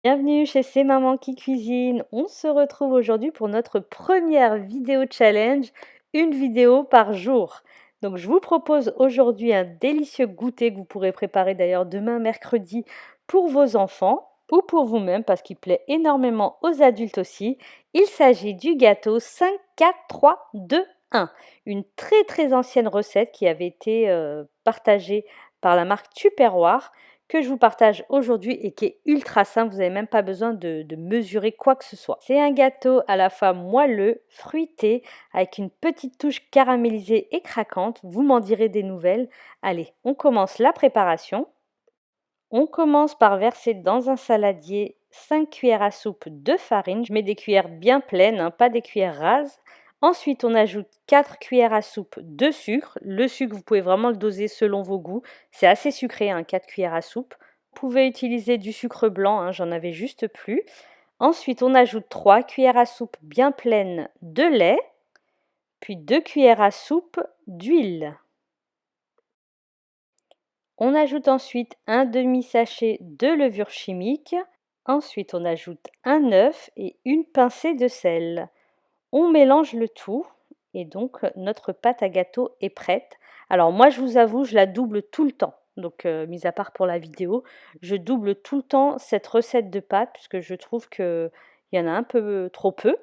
Bienvenue chez C'est Maman qui cuisine. On se retrouve aujourd'hui pour notre première vidéo challenge, une vidéo par jour. Donc je vous propose aujourd'hui un délicieux goûter que vous pourrez préparer d'ailleurs demain mercredi pour vos enfants ou pour vous-même parce qu'il plaît énormément aux adultes aussi. Il s'agit du gâteau 5, 4, 3, 2, 1. Une très ancienne recette qui avait été partagée par la marque Tupperware que je vous partage aujourd'hui et qui est ultra simple, vous n'avez même pas besoin de mesurer quoi que ce soit. C'est un gâteau à la fois moelleux, fruité, avec une petite touche caramélisée et craquante. Vous m'en direz des nouvelles. Allez, on commence la préparation. On commence par verser dans un saladier 5 cuillères à soupe de farine. Je mets des cuillères bien pleines, hein, pas des cuillères rases. Ensuite, on ajoute 4 cuillères à soupe de sucre. Le sucre, vous pouvez vraiment le doser selon vos goûts. C'est assez sucré, hein, 4 cuillères à soupe. Vous pouvez utiliser du sucre blanc, hein, j'en avais juste plus. Ensuite, on ajoute 3 cuillères à soupe bien pleines de lait, puis 2 cuillères à soupe d'huile. On ajoute ensuite un demi-sachet de levure chimique. Ensuite, on ajoute un œuf et une pincée de sel. On mélange le tout et donc notre pâte à gâteau est prête. Alors moi, je vous avoue, je la double tout le temps. Donc, mis à part pour la vidéo, je double tout le temps cette recette de pâte puisque je trouve qu'il y en a un peu trop peu.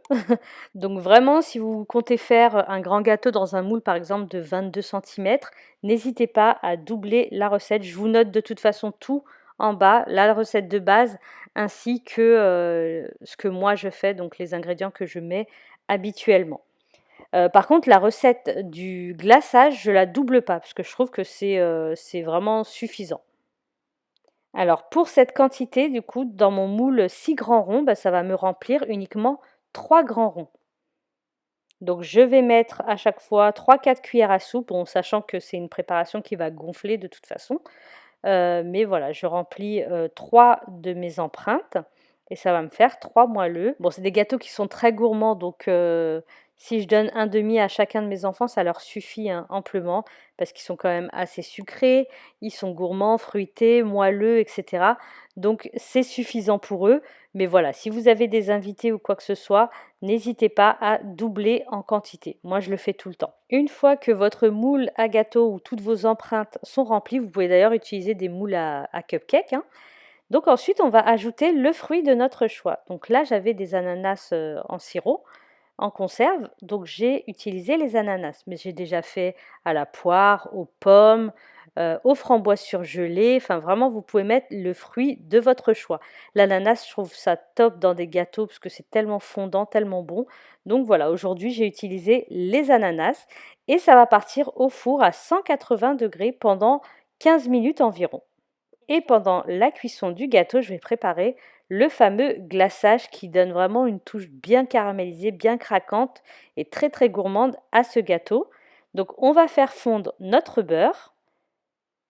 Donc vraiment, si vous comptez faire un grand gâteau dans un moule, par exemple, de 22 centimètres, n'hésitez pas à doubler la recette. Je vous note de toute façon tout en bas, la recette de base, ainsi que ce que moi je fais, donc les ingrédients que je mets habituellement. Par contre, la recette du glaçage, je la double pas parce que je trouve que c'est vraiment suffisant. Alors pour cette quantité, du coup, dans mon moule 6 grands ronds, bah, ça va me remplir uniquement 3 grands ronds. Donc je vais mettre à chaque fois 3-4 cuillères à soupe, bon, sachant que c'est une préparation qui va gonfler de toute façon. Mais voilà, je remplis 3 de mes empreintes et ça va me faire 3 moelleux. Bon, c'est des gâteaux qui sont très gourmands, donc si je donne un demi à chacun de mes enfants, ça leur suffit, hein, amplement parce qu'ils sont quand même assez sucrés, ils sont gourmands, fruités, moelleux, etc. Donc c'est suffisant pour eux. Mais voilà, si vous avez des invités ou quoi que ce soit, n'hésitez pas à doubler en quantité. Moi, je le fais tout le temps. Une fois que votre moule à gâteau ou toutes vos empreintes sont remplies, vous pouvez d'ailleurs utiliser des moules à cupcake, hein. Donc ensuite, on va ajouter le fruit de notre choix. Donc là, j'avais des ananas en sirop, en conserve, donc j'ai utilisé les ananas. Mais j'ai déjà fait à la poire, aux pommes, aux framboises surgelées. Enfin, vraiment, vous pouvez mettre le fruit de votre choix. L'ananas, je trouve ça top dans des gâteaux parce que c'est tellement fondant, tellement bon. Donc voilà, aujourd'hui, j'ai utilisé les ananas et ça va partir au four à 180 degrés pendant 15 minutes environ. Et pendant la cuisson du gâteau, je vais préparer le fameux glaçage qui donne vraiment une touche bien caramélisée, bien craquante et très gourmande à ce gâteau. Donc on va faire fondre notre beurre.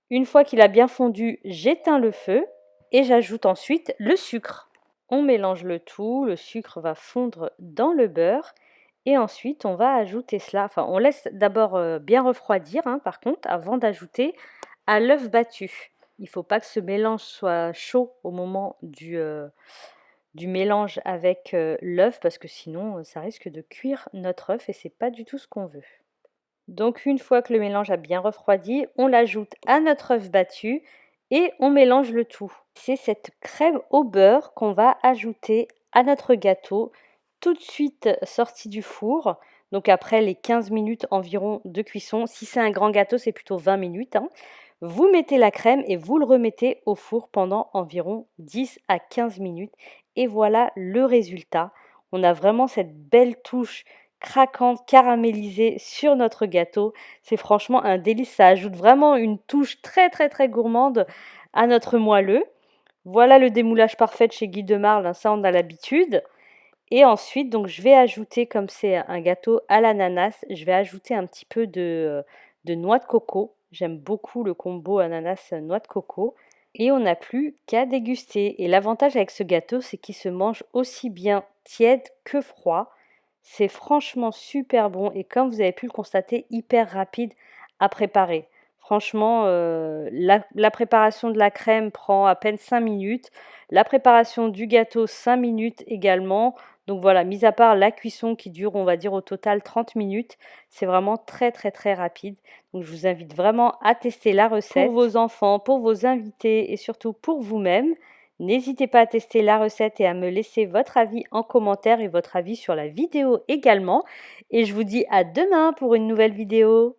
Une fois qu'il a bien fondu, j'éteins le feu et j'ajoute ensuite le sucre. On mélange le tout, le sucre va fondre dans le beurre et ensuite on va ajouter cela. Enfin, on laisse d'abord bien refroidir, hein, par contre, avant d'ajouter à l'œuf battu. Il ne faut pas que ce mélange soit chaud au moment du mélange avec l'œuf parce que sinon ça risque de cuire notre œuf et c'est pas du tout ce qu'on veut. Donc une fois que le mélange a bien refroidi, on l'ajoute à notre œuf battu et on mélange le tout. C'est cette crème au beurre qu'on va ajouter à notre gâteau tout de suite sorti du four. Donc après les 15 minutes environ de cuisson, si c'est un grand gâteau, c'est plutôt 20 minutes, hein. Vous mettez la crème et vous le remettez au four pendant environ 10 à 15 minutes. Et voilà le résultat. On a vraiment cette belle touche craquante, caramélisée sur notre gâteau. C'est franchement un délice. Ça ajoute vraiment une touche très gourmande à notre moelleux. Voilà le démoulage parfait de chez Guy de Marle, hein, ça on a l'habitude. Et ensuite, donc je vais ajouter, comme c'est un gâteau à l'ananas, je vais ajouter un petit peu de noix de coco. J'aime beaucoup le combo ananas-noix de coco. Et on n'a plus qu'à déguster. Et l'avantage avec ce gâteau, c'est qu'il se mange aussi bien tiède que froid. C'est franchement super bon et comme vous avez pu le constater, hyper rapide à préparer. Franchement, la préparation de la crème prend à peine 5 minutes, la préparation du gâteau 5 minutes également. Donc voilà, mis à part la cuisson qui dure, on va dire au total 30 minutes, c'est vraiment très, très, très rapide. Donc je vous invite vraiment à tester la recette pour vos enfants, pour vos invités et surtout pour vous-même. N'hésitez pas à tester la recette et à me laisser votre avis en commentaire et votre avis sur la vidéo également. Et je vous dis à demain pour une nouvelle vidéo.